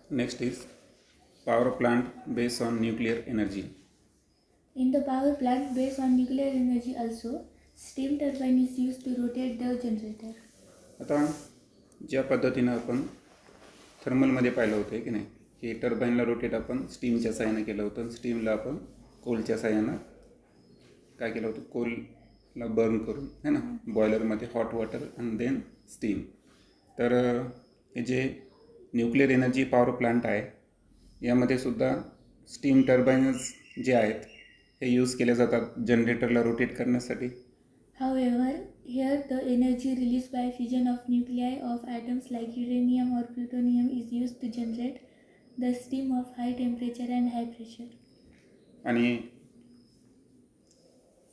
Next is power plant based on nuclear energy. In the power plant based on nuclear energy also, steam turbine is used to rotate the generator. आता ज्या पद्धतीनं आपण थर्मलमध्ये पाहिलं होतं की नाही, की टर्बाईनला रोटेट आपण स्टीमच्या साह्यानं केलं होतं. स्टीमला आपण कोलच्या साह्यानं काय केलं होतं, कोलला बर्न करून है ना, बॉयलरमध्ये hot water and then steam. तर हे जे न्यूक्लिअर एनर्जी पॉवर प्लांट आहे यामध्ये सुद्धा स्टीम टर्बाईन्स जे आहेत हे यूज केले जातात जनरेटरला रोटेट करण्यासाठी. However, here the energy released by fission of nuclei of atoms like uranium or plutonium is used to generate the steam of high temperature and high pressure. आणि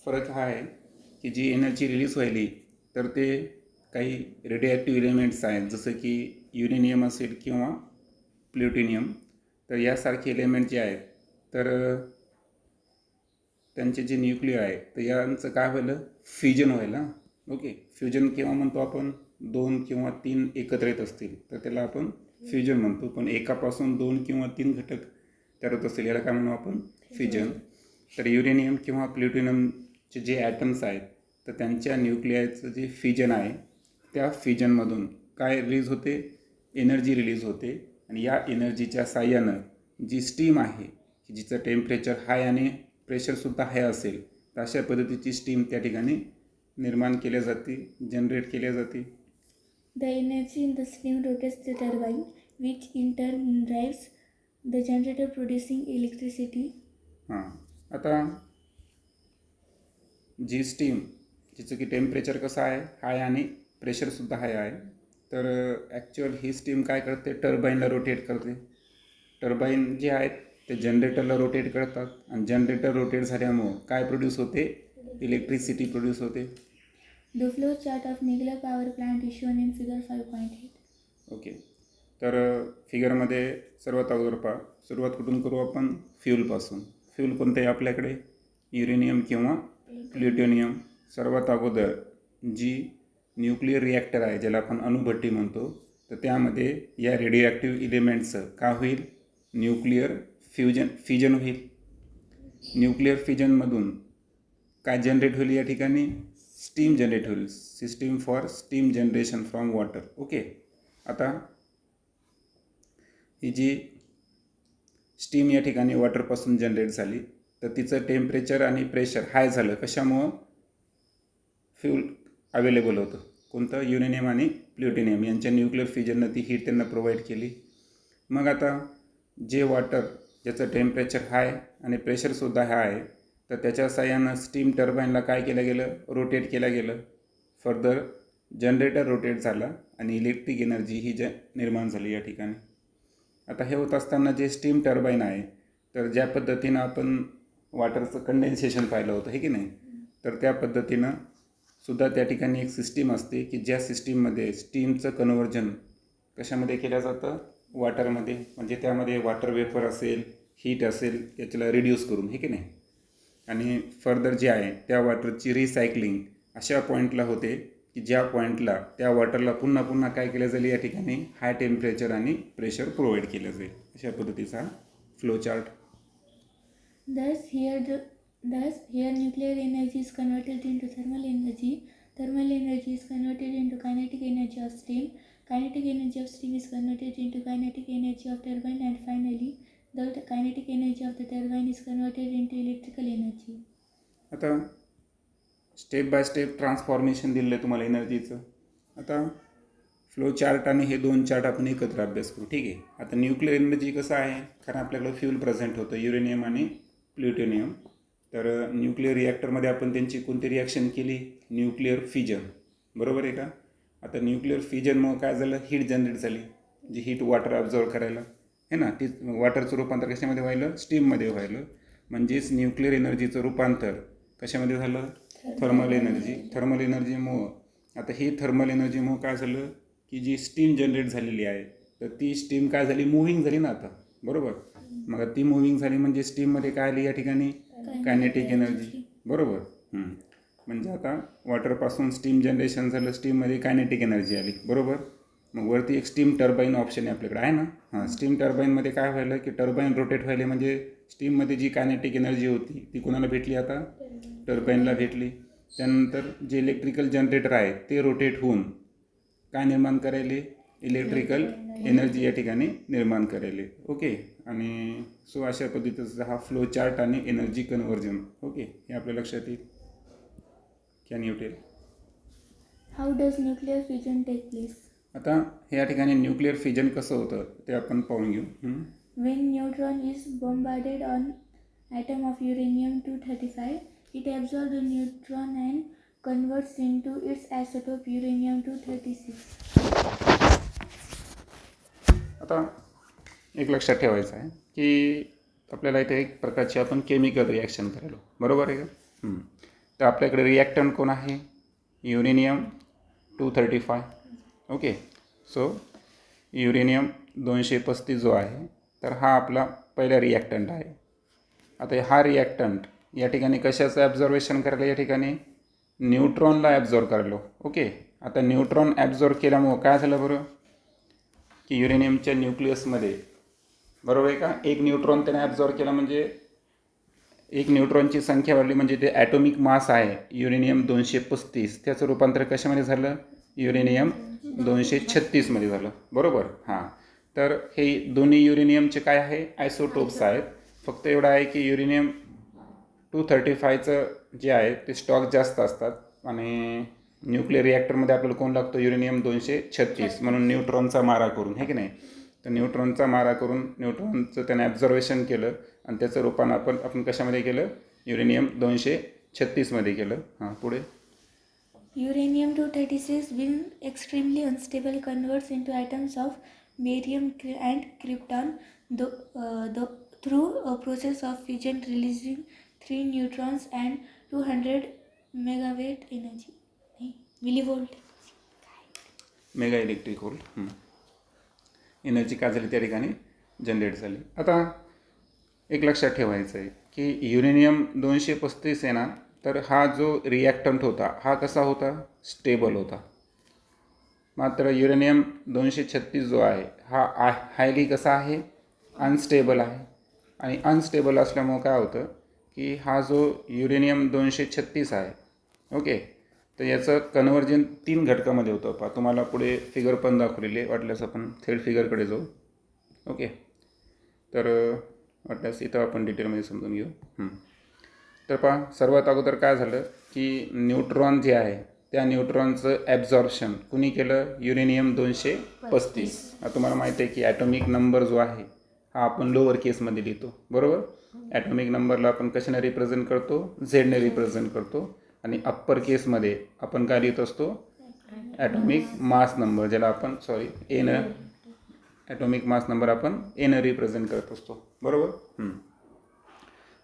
फरक हा आहे की जी एनर्जी रिलीज व्हायली तर ते काही रेडिओॲक्टिव्ह एलिमेंट्स आहेत, जसं की युरेनियम असेल किंवा प्लुटोनियम. तर यासारखे एलिमेंट जे आहेत तर त्यांचे जे न्यूक्लिओ आहे तर यांचं काय व्हायलं, फ्युजन व्हायला. ओके, फ्युजन केव्हा म्हणतो आपण, 2 किंवा 3 एकत्र येत असतील तर त्याला आपण फ्युजन म्हणतो. पण एकापासून 2 किंवा 3 घटक तयार होत असतील याला काय म्हणू आपण, फ्युजन. तर युरेनियम किंवा प्लुटोनियमचे जे ॲटम्स आहेत तर त्यांच्या न्यूक्लियाचं जे फ्युजन आहे त्या फ्युजनमधून काय रिलीज होते, एनर्जी रिलीज होते. आणि या एनर्जीच्या साह्यानं जी स्टीम आहे की जिचं टेम्परेचर हाय आणि प्रेशरसुद्धा हाय असेल तर अशा पद्धतीची स्टीम त्या ठिकाणी निर्माण केल्या जाते, जनरेट केल्या जाते. The energy in the steam rotates the turbine, which in turn drives the generator producing electricity. हां, आता जी स्टीम जिचं की टेम्परेचर कसं आहे, हाय आणि प्रेशरसुद्धा हाय आहे. तर ॲक्च्युअल ही स्टीम काय करते, टर्बाईनला रोटेट करते. टर्बाईन जे आहेत ते जनरेटरला रोटेट करतात आणि जनरेटर रोटेट झाल्यामुळं काय प्रोड्यूस होते, इलेक्ट्रिसिटी प्रोड्यूस होते. The flow chart of nuclear power plant is shown in figure 5.8. Okay, तर फिगरमध्ये सर्वात अगोदर पहा, सुरुवात कुठून करू आपण, फ्यूलपासून. फ्यूल कोणतं आहे आपल्याकडे, युरेनियम किंवा प्लुटोनियम. सर्वात अगोदर जी न्यूक्लिअर रिॲक्टर आहे ज्याला आपण अणुभट्टी म्हणतो तर त्यामध्ये या रेडिओॲक्टिव्ह इलिमेंट्सचं काय होईल, न्यूक्लिअर फ्युजन होईल. न्यूक्लिअर फ्युजनमधून काय जनरेट होईल, या ठिकाणी स्टीम जनरेट होईल. System for steam generation from water. Okay, आता ही जी स्टीम या ठिकाणी वॉटरपासून जनरेट झाली तर तिचं टेम्परेचर आणि प्रेशर हाय झालं. कशामुळं, फ्यूल अवेलेबल होतं, कोणतं, युरेनियम आणि प्लुटोनियम यांच्या न्यूक्लिअर फ्युजननं ती हीट त्यांना प्रोव्हाइड केली. मग आता जे वॉटर ज्याचं टेम्परेचर हाय आणि प्रेशरसुद्धा हाय आहे तर त्याच्या साह्यानं स्टीम टर्बाईनला काय केलं गेलं, रोटेट केलं गेलं. फर्दर जनरेटर रोटेट झाला आणि इलेक्ट्रिक एनर्जी ही निर्माण झाली या ठिकाणी. आता हे होत असताना जे स्टीम टर्बाईन आहे तर ज्या पद्धतीनं आपण वॉटरचं कंडेन्सेशन पाहिलं होतं हे की नाही, तर त्या पद्धतीनं सुद्धा त्या ठिकाणी एक सिस्टीम असते की ज्या सिस्टीममध्ये स्टीमचं कन्व्हर्जन कशामध्ये केलं जातं, वॉटरमध्ये. म्हणजे त्यामध्ये वॉटर वेपर असेल, हीट असेल, याच्याला रिड्यूस करून हे की नाही. आणि फर्दर जे आहे त्या वॉटरची रिसायकलिंग अशा पॉईंटला होते की ज्या पॉईंटला त्या वॉटरला पुन्हा पुन्हा काय केलं जाईल, या ठिकाणी हाय टेम्परेचर आणि प्रेशर प्रोव्हाइड केलं जाईल. अशा पद्धतीचा flow chart. Thus here nuclear energy is converted into thermal energy. Thermal energy is converted into kinetic energy of steam. Kinetic energy of steam is converted into kinetic energy of turbine, and finally the kinetic energy of the turbine is converted into electrical energy. आता step by step transformation दिलेलं आहे तुम्हाला एनर्जीचं. आता flow chart आणि हे दोन chart आपण एकत्र अभ्यास करू. ठीक आहे, आता न्यूक्लिअर एनर्जी कसं आहे, कारण आपल्याकडं फ्यूल प्रेझेंट होतं, युरेनियम आणि प्लुटोनियम. तर न्यूक्लिअर रिॲक्टरमध्ये आपण त्यांची कोणती रिॲक्शन केली, न्यूक्लिअर फ्युजन, बरोबर आहे का. आता न्यूक्लिअर फ्युजनमुळं काय झालं, हीट जनरेट झाली, जी हीट वॉटर ऑब्झर्व करायला आहे ना, ती वॉटरचं रूपांतर कशामध्ये व्हायलं, स्टीममध्ये व्हायलं. म्हणजेच न्यूक्लिअर एनर्जीचं रूपांतर कशामध्ये झालं, थर्मल एनर्जी. थर्मल एनर्जीमुळं आता ही थर्मल एनर्जीमुळं काय झालं की जी स्टीम जनरेट झालेली आहे तर ती स्टीम काय झाली, मूव्हिंग झाली ना आता, बरोबर. मग ती मूव्हिंग झाली म्हणजे स्टीममध्ये काय आली या ठिकाणी, कायनेटिक एनर्जी, बरोबर. म्हणजे आता वॉटरपासून स्टीम जनरेशन झालं, स्टीममध्ये कायनेटिक एनर्जी आली, बरोबर. मग वरती एक स्टीम टर्बाईन ऑप्शन आहे आपल्याकडे आहे ना. हां, स्टीम टर्बाईनमध्ये काय व्हायलं की टर्बाईन रोटेट व्हायले म्हणजे स्टीममध्ये जी कायनेटिक एनर्जी होती ती कोणाला भेटली आता, टर्बाईनला भेटली. त्यानंतर जे इलेक्ट्रिकल जनरेटर आहे ते रोटेट होऊन काय निर्माण करायले, इलेक्ट्रिकल एनर्जी या ठिकाणी निर्माण करायले. ओके. आणि सो अशा पद्धतीचा हा फ्लो चार्ट आणि एनर्जी कन्व्हर्जन. ओके, हे आपल्या लक्षात येईल. Can you tell? How does nuclear fusion take place? आता या ठिकाणी न्यूक्लिअर फिजन कसं होतं ते आपण पाहून घेऊ. When neutron is bombarded on atom of uranium-235, it absorbs the neutron and converts into its isotope uranium-236. आता एक लक्षात ठेवायचं आहे की आपल्याला इथे एक प्रकारची आपण केमिकल रिॲक्शन करायलो, बरोबर आहे का. तर आपल्याकडे रिॲक्टंट कोण आहे, uranium-235. ओके. सो uranium-235 जो आहे तर हा आपला पहिला रिॲक्टंट आहे. आता हा रिॲक्टंट या ठिकाणी कशाचं ॲब्झॉर्वेशन करायला, या ठिकाणी न्यूट्रॉनला ॲब्झॉर्व करायलो. ओके. आता न्यूट्रॉन ॲब्झॉर्व केल्यामुळं काय झालं बरं की युरेनियमच्या न्यूक्लियसमध्ये, बरोबर आहे का, एक न्यूट्रॉन त्याने ॲब्झॉर्व केला म्हणजे एक न्यूट्रॉनची संख्या वाढली म्हणजे ते ॲटॉमिक मास आहे uranium-235 त्याचं रूपांतर कशामध्ये झालं, uranium-236 मध्ये झालं, बरोबर. हां, तर हे दोन्ही युरेनियमचे काय आहे, आयसोटोप्स आहेत. फक्त एवढं आहे की uranium-235चं जे आहे ते स्टॉक जास्त असतात आणि न्यूक्लिअर रिॲक्टरमध्ये आपल्याला कोण लागतो, uranium-236. म्हणून न्यूट्रॉनचा मारा करून, हे की नाही, तर न्यूट्रॉनचा मारा करून न्यूट्रॉनचं त्याने ॲब्झर्वेशन केलं आणि त्याचं रूपांतर आपण कशामध्ये केलं, uranium-236 मध्ये केलं. हां, पुढे. Uranium-236, being extremely unstable, converts into atoms of barium and krypton through a process of fission, releasing 3 neutrons and 200 megawatt energy. Millivolt. Mega electric volt energy काय झाली त्या ठिकाणी जनरेट झाली. आता एक लक्षात ठेवायचं आहे की uranium-235 आहे ना, तर हा जो रिॲक्टंट होता हा कसा होता, स्टेबल होता. मात्र uranium-236 जो आहे हा हायली कसा आहे, अनस्टेबल आहे. आणि अनस्टेबल असल्यामुळं काय होतं की हा जो uranium-236 आहे, ओके, तर याचं कन्व्हर्जन 3 घटकामध्ये होतं. पहा, तुम्हाला पुढे फिगर पण दाखवलेली आहे, वाटल्यास आपण थेट फिगरकडे जाऊ. ओके. तर वाटल्यास इथं आपण डिटेलमध्ये समजून घेऊ. तर पहा, सर्वात अगोदर काय झालं की न्यूट्रॉन जे आहे त्या न्यूट्रॉनचं ॲब्झॉर्प्शन कुणी केलं, uranium-235. आता तुम्हाला माहिती आहे की ॲटॉमिक नंबर जो आहे हा आपण लोअर केसमध्ये लिहितो, बरोबर. ॲटॉमिक नंबरला आपण कशाने रिप्रेझेंट करतो, झेडने रिप्रेझेंट करतो. आणि अप्पर केसमध्ये आपण काय लिहित असतो, ॲटॉमिक मास नंबर, ज्याला आपण एनं, ॲटॉमिक मास नंबर आपण एनं रिप्रेझेंट करत असतो, बरोबर.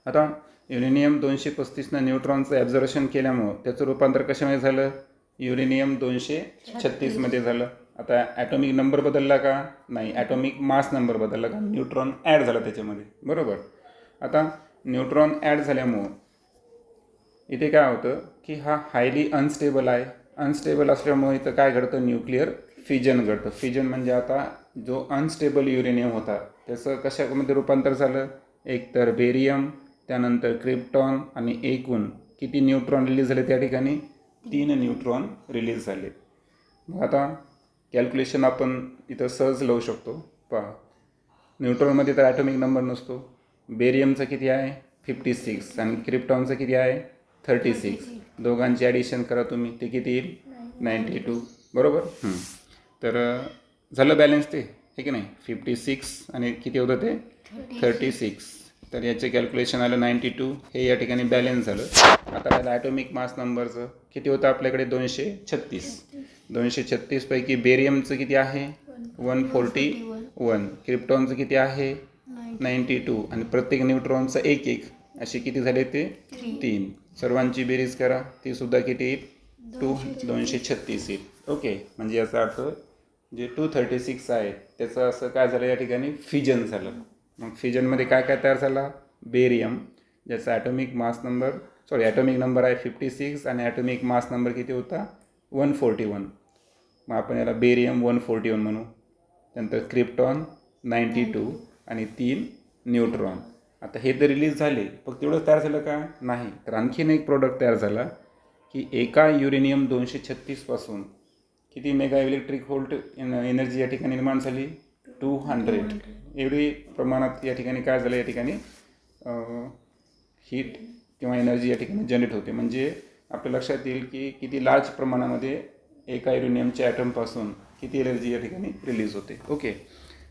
आता uranium-235 न्यूट्रॉनचं ॲब्झर्वेशन केल्यामुळं त्याचं रूपांतर कशामध्ये झालं, uranium-236 मध्ये झालं. आता ॲटॉमिक नंबर बदलला का, नाही, ॲटॉमिक मास नंबर बदलला का, न्यूट्रॉन ॲड झाला त्याच्यामध्ये, बरोबर. आता न्यूट्रॉन ॲड झाल्यामुळं इथे काय होतं की हा हायली अनस्टेबल आहे. अनस्टेबल असल्यामुळे इथं काय घडतं, न्यूक्लिअर फिजन घडतं. फिजन म्हणजे आता जो अनस्टेबल युरेनियम होता त्याचं कशामध्ये रूपांतर झालं, एक तर बेरियम, त्यानंतर क्रिप्टॉन आणि एकूण किती न्यूट्रॉन रिलीज झाले त्या ठिकाणी, 3 न्यूट्रॉन रिलीज झाले. मग आता कॅल्क्युलेशन आपण इथं सहज लावू शकतो. पहा, न्यूट्रॉनमध्ये तर ॲटॉमिक नंबर नसतो. बेरियमचं किती आहे, 56 आणि क्रिप्टॉनचं किती आहे, 36. दोघांची ॲडिशन करा तुम्ही, ते किती येईल, 92, बरोबर. तर झालं बॅलन्स ते, हे की नाही, 56 आणि किती होतं ते 36. तर याचे कॅल्क्युलेशन आलं 92, हे या ठिकाणी बॅलन्स झालं. आता याला ॲटॉमिक मास नंबरचं किती होतं आपल्याकडे, 236. 236 पैकी बेरियमचं किती आहे, 141. क्रिप्टॉनचं किती आहे, 92. आणि प्रत्येक न्यूट्रॉनचं एक असे किती झाले ते 3. सर्वांची बेरीज करा, ती सुद्धा किती येईल, 236 येईल. ओके. म्हणजे याचा अर्थ जे 236 आहे त्याचं असं काय झालं, या ठिकाणी फिजन झालं. मग फिजनमध्ये काय काय तयार झाला, बेरियम, ज्याचा ॲटॉमिक नंबर आहे 56 आणि ॲटॉमिक मास नंबर किती होता, 141. मग आपण याला बेरियम 141 म्हणू. त्यानंतर क्रिप्टॉन 92 आणि 3 न्यूट्रॉन. आता हे तर रिलीज झाले, फक्त एवढंच तयार झालं का? नाही. तर आणखीन एक प्रोडक्ट तयार झाला की एका युरेनियम 236 पासून किती मेगा इलेक्ट्रिक व्होल्ट एनर्जी या ठिकाणी निर्माण झाली? 200. एवढी प्रमाणात या ठिकाणी काय झालं? या ठिकाणी हीट किंवा एनर्जी या ठिकाणी जनरेट होते. म्हणजे आपल्या लक्षात येईल की किती लार्ज प्रमाणामध्ये एका युरेनियमच्या ॲटमपासून किती एनर्जी या ठिकाणी रिलीज होते. ओके.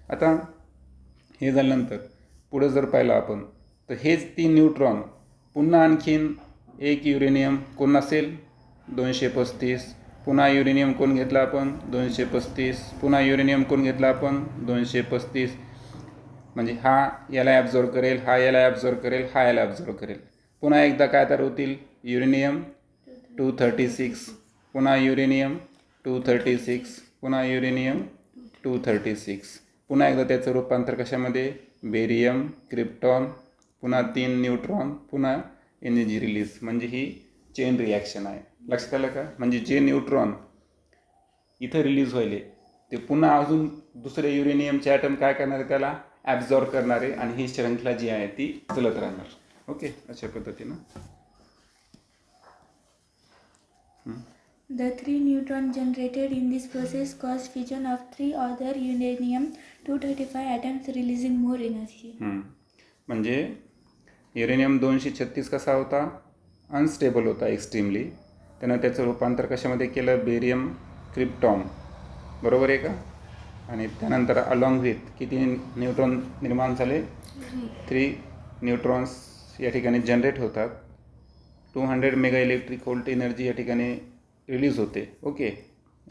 आता हे झाल्यानंतर पुढं जर पाहिलं आपण तर हेच 3 न्यूट्रॉन पुन्हा आणखीन एक युरेनियम कोण असेल? 235. पुन्हा युरेनियम कोण घेतला आपण? 235. पुन्हा युरेनियम कोण घेतला आपण? 235. म्हणजे हा याला ॲब्झॉर्ब करेल, हा याला ॲब्झॉर्ब करेल, हा याला ॲब्झॉर्ब करेल. पुन्हा एकदा काय तयार होतील? युरेनियम 236. पुन्हा युरेनियम 236. पुन्हा युरेनियम 236. पुन्हा एकदा त्याचं रूपांतर कशामध्ये? बेरियम, क्रिप्टॉन, पुन्हा 3 न्यूट्रॉन, पुन्हा एनर्जी रिलीज. म्हणजे ही चेन रिॲक्शन आहे. लक्षात आलं का? म्हणजे जे न्यूट्रॉन इथं रिलीज व्हायले ते पुन्हा अजून दुसरे युरेनियमचे ॲटम काय करणार आहे? त्याला ॲब्झॉर्ब करणारे आणि ही श्रृंखला जी आहे ती चलत राहणार. ओके, अशा पद्धतीनं. The 3 neutrons generated in this process cause fission of 3 other uranium-235 atoms, releasing more energy. म्हणजे युरेनियम 236 कसा होता? अनस्टेबल होता एक्स्ट्रीमली. त्यानं त्याचं रूपांतर कशामध्ये केलं? Barium, krypton. बरोबर आहे का? आणि त्यानंतर अलॉंग विथ किती न्यूट्रॉन निर्माण झाले? 3 न्यूट्रॉन्स या ठिकाणी जनरेट होतात. 200 मेगा इलेक्ट्रिक व्होल्ट एनर्जी या ठिकाणी रिलीज होते. ओके.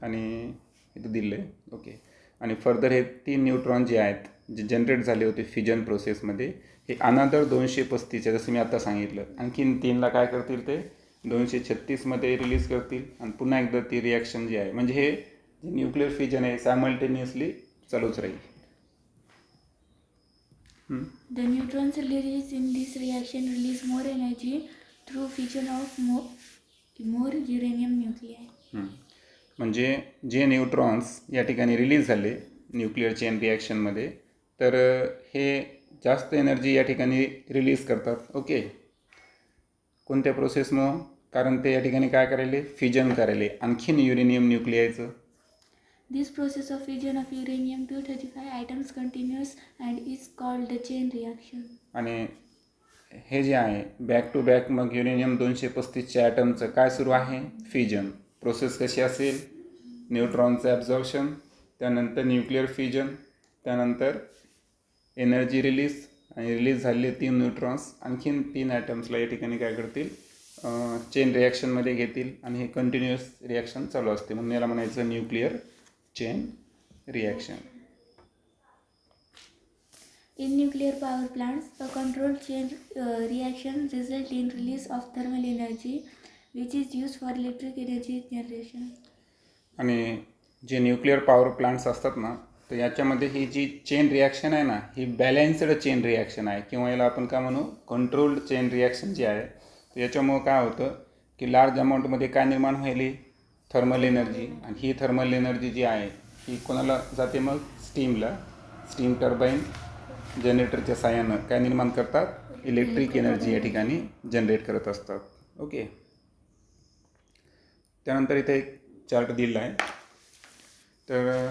आणि इथं दिलं आहे. ओके. आणि फर्दर हे 3 न्यूट्रॉन जे आहेत जे जनरेट झाले होते फिजन प्रोसेसमध्ये, हे अनदर 235 जसं मी आता सांगितलं आणखीन 3ला काय करतील? ते 236मध्ये रिलीज करतील आणि पुन्हा एकदा ती रिॲक्शन जी आहे, म्हणजे हे जे न्यूक्लिअर फिजन आहे सायमल्टेनियसली चालूच राहील. The neutrons released in this reaction release more energy through fission of more uranium nuclei. म्हणजे जे न्यूट्रॉन्स या ठिकाणी रिलीज झाले न्यूक्लिअर चेन रिॲक्शनमध्ये, तर हे जास्त एनर्जी या ठिकाणी रिलीज करतात. ओके. कोणत्या प्रोसेसमुळं? कारण ते या ठिकाणी काय करायले? फिजन करायले आणखीन uranium न्यूक्लियाचं. This process of fission of uranium-235 atoms continues and is called the chain reaction. आणि हे जे आहे बॅक टू बॅक मग युरेनियम 235च्या ॲटमचं काय सुरू आहे? फिजन. प्रोसेस कशी असेल? न्यूट्रॉनचं ॲब्झॉर्प्शन, त्यानंतर न्यूक्लिअर फिजन, त्यानंतर एनर्जी रिलीज आणि रिलीज झालेले 3 न्यूट्रॉन्स आणखीन 3 ॲटम्सला या ठिकाणी काय करतील? चेन रिॲक्शनमध्ये घेतील आणि हे कंटिन्युअस रिॲक्शन चालू असते. म्हणून याला म्हणायचं nuclear chain reaction. In nuclear power plants, a controlled chain reaction results in release of thermal energy, which is used for electric energy generation. आणि जे न्यूक्लिअर पॉवर प्लांट्स असतात ना, तर याच्यामध्ये ही जी चेन रिॲक्शन आहे ना, ही बॅलन्स्ड चेन रिॲक्शन आहे किंवा याला आपण काय म्हणू? कंट्रोल्ड चेन रिॲक्शन जी आहे. तर याच्यामुळं काय होतं की लार्ज अमाऊंटमध्ये काय निर्माण व्हायली? Thermal energy. आणि ही थर्मल एनर्जी जी आहे ही कोणाला जाते? मग स्टीमला. स्टीम टर्बाईन जनरेटरच्या साहाय्यानं काय निर्माण करतात? इलेक्ट्रिक एनर्जी या ठिकाणी जनरेट करत असतात. ओके. त्यानंतर इथे एक चार्ट दिला आहे. तर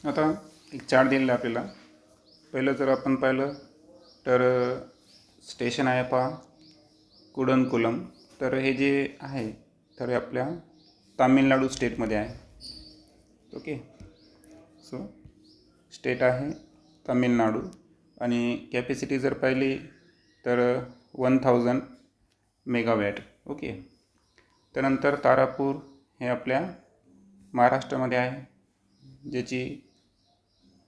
आता एक चार्ट दिलेला आहे आपल्याला. पहिलं जर आपण पाहिलं तर स्टेशन आहे पहा कुडनकुलम. तर हे जे आहे तर आपल्या तामिळनाडू स्टेटमध्ये आहे. ओके. सो स्टेट आहे तामिळनाडू आणि कॅपॅसिटी जर पाहिली तर 1000 मेगावॅट. ओके. त्यानंतर तारापूर हे आपल्या महाराष्ट्रामध्ये आहे, ज्याची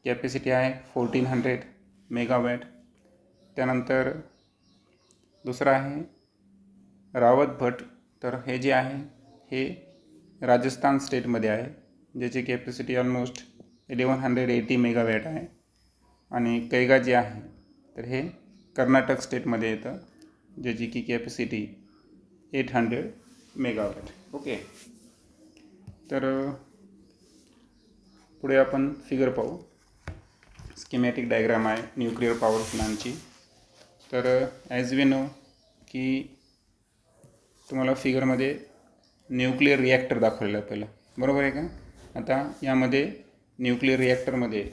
कॅपॅसिटी आहे 1400 मेगावॅट. त्यानंतर दुसरं आहे रावत भट. तर हे जे आहे हे राजस्थान स्टेटमध्ये आहे, ज्याची कॅपॅसिटी ऑलमोस्ट 1180 मेगावॅट आहे. आणि कैगा जे आहे तर हे कर्नाटक स्टेटमध्ये येतं, ज्याची की कॅपॅसिटी 800 मेगावॅट. ओके. तर पुढे आपण फिगर पाहू. स्कीमॅटिक डायग्राम आहे न्यूक्लिअर पॉवर प्लांटची. तर ॲज वी नो की तुम्हाला फिगरमध्ये न्यूक्लिअर रिॲक्टर दाखवलेलं आहे पहिलं, बरोबर आहे का. आता यामध्ये न्यूक्लिअर रिॲक्टरमध्ये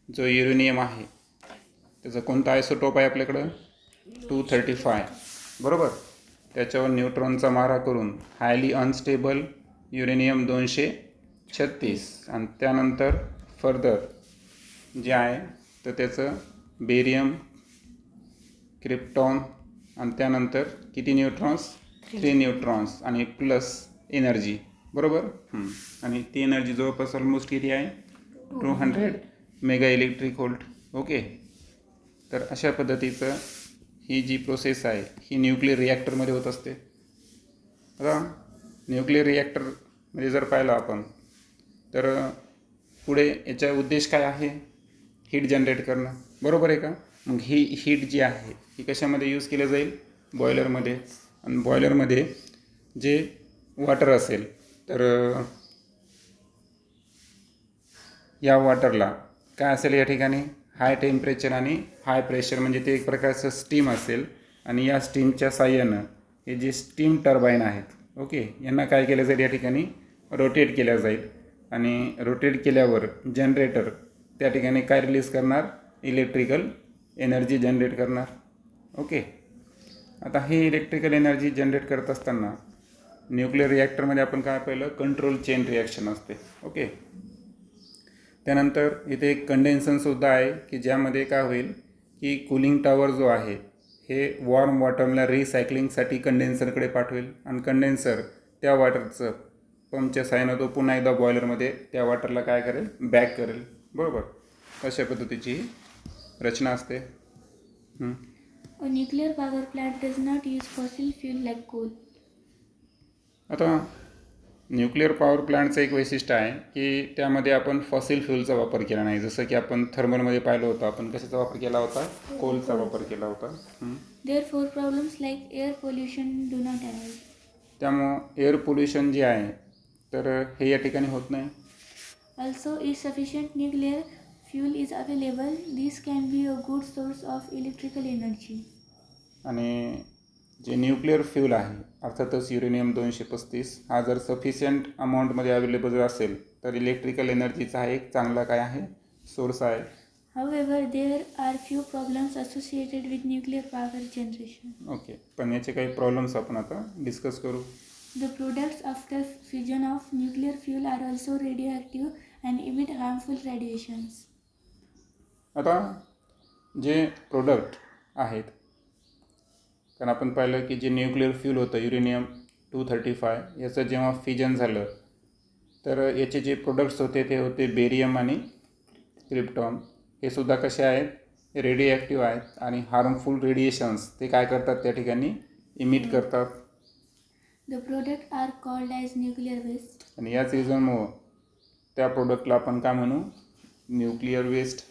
जो युरेनियम आहे त्याचं कोणतं आयसोटोप आहे आपल्याकडं 235, बरोबर. त्याच्यावर न्यूट्रॉनचा मारा करून हायली अनस्टेबल युरेनियम 236 आणि त्यानंतर फर्दर जे आहे तर त्याचं बेरियम, क्रिप्टॉन आणि त्यानंतर किती न्यूट्रॉन्स 3 न्यूट्रॉन्स आणि प्लस एनर्जी, बरोबर. आणि ती एनर्जी जवळपास ऑलमोस्ट किती आहे 200 मेगा इलेक्ट्रिक व्होल्ट. ओके. तर अशा पद्धतीचं ही जी प्रोसेस आहे ही न्यूक्लिअर रिॲक्टरमध्ये होत असते. आता न्यूक्लिअर रिॲक्टरमध्ये जर पाहिलं आपण तर पुढे याचा उद्देश काय आहे, हीट जनरेट करणं, बरोबर आहे का. मग ही हीट जी आहे ही कशामध्ये यूज केलं जाईल, बॉयलरमध्ये. आणि बॉयलरमध्ये जे वॉटर असेल तर या वॉटरला काय असेल या ठिकाणी हाय टेम्परेचर आणि हाय प्रेशर, म्हणजे ते एक प्रकारचं स्टीम असेल. आणि या स्टीमच्या साह्यानं हे जे स्टीम टर्बाईन आहेत, ओके, यांना काय केलं जाईल या ठिकाणी रोटेट केल्या जाईल. आणि रोटेट केल्यावर जनरेटर त्या ठिकाणी काय रिलीज करणार, इलेक्ट्रिकल एनर्जी जनरेट करणार. ओके. आता ही इलेक्ट्रिकल एनर्जी जनरेट करत असताना न्यूक्लिअर रिॲक्टरमध्ये आपण काय पाहिलं, कंट्रोल चेन रिॲक्शन असते. ओके. त्यानंतर इथे एक कंडेन्सनसुद्धा आहे की ज्यामध्ये काय होईल की कूलिंग टॉवर जो आहे हे वॉर्म वॉटरला रिसायकलिंगसाठी कंडेन्सरकडे पाठवेल आणि कंडेन्सर त्या वॉटरचं पंपच्या साहाय्यानं तो पुन्हा एकदा बॉयलरमध्ये त्या वॉटरला काय करेल, बॅक करेल, बरोबर. अशा पद्धतीची रचना असते. A nuclear power plant does not use fossil fuel like coal. आता न्यूक्लिअर पॉवर प्लांटचं एक वैशिष्ट्य आहे की त्यामध्ये आपण फॉसिल फ्यूलचा वापर केला नाही. जसं की आपण थर्मलमध्ये पाहिलं होतं, आपण कशाचा वापर केला होता, कोलचा वापर केला होता. Therefore, problems like air pollution do not arise. त्यामुळं एअर पोल्युशन जे आहे तर हे या ठिकाणी होत नाही. Also, if sufficient nuclear fuel is available, this can be a good source of electrical energy. आणि जे न्यूक्लिअर फ्यूल आहे अर्थातच युरेनियम 235 हा जर सफिशियंट अमाऊंटमध्ये अवेलेबल जर असेल तर इलेक्ट्रिकल एनर्जीचा हा एक चांगला काय आहे, सोर्स आहे. However, there are few problems associated with nuclear power generation. Okay. पण याचे काही प्रॉब्लेम्स आपण आता डिस्कस करू. The products after fusion of nuclear fuel are also radioactive and emit harmful radiations. आता जे प्रोडक्ट आहेत, कारण आपण पाहिलं की जे न्यूक्लिअर फ्यूल होतं युरेनियम 235 याचं जेव्हा फ्युजन झालं तर याचे जे प्रोडक्ट्स होते ते होते बेरियम आणि क्रिप्टॉन. हे सुद्धा कसे आहेत, रेडिओ ॲक्टिव्ह आहेत आणि हार्मफुल रेडिएशन्स ते काय करतात त्या ठिकाणी इमिट करतात. The products are called as nuclear waste. आणि याच रिझनमुळं त्या प्रोडक्टला आपण काय म्हणू, nuclear waste.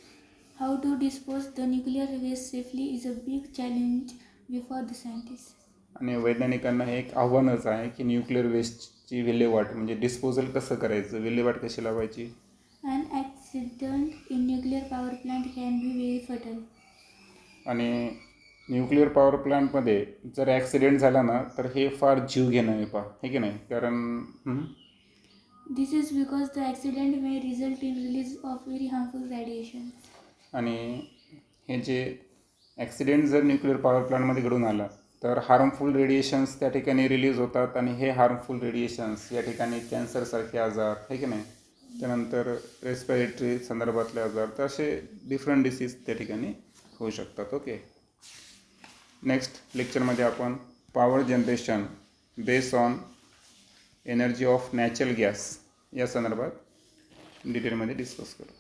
How to dispose the nuclear waste safely is a big challenge before the scientists. आणि वैज्ञानिकांना हे एक आव्हानच आहे की न्यूक्लिअर वेस्टची विल्हेवाट म्हणजे डिस्पोजल कसं करायचं, विल्हेवाट कशी लावायची. An accident in nuclear power plant can be very fatal. आणि न्यूक्लिअर पॉवर प्लांटमध्ये जर ॲक्सिडेंट झाला ना तर हे फार जीव घेणं आहे हे की नाही. कारण This is because the accident may result in release of very harmful radiations. आणि हे जे ॲक्सिडेंट जर न्यूक्लिअर पॉवर प्लांटमध्ये घडून आला तर हार्मफुल रेडिएशन्स त्या ठिकाणी रिलीज होतात आणि हे हार्मफुल रेडिएशन्स या ठिकाणी कॅन्सरसारखे आजार आहे की नाही, त्यानंतर रेस्पिरेटरी संदर्भातले आजार, तर असे डिफरंट डिसीज त्या ठिकाणी होऊ शकतात. ओके. नेक्स्ट लेक्चरमध्ये आपण power generation base on energy of natural gas या संदर्भात डिटेलमध्ये डिस्कस करू.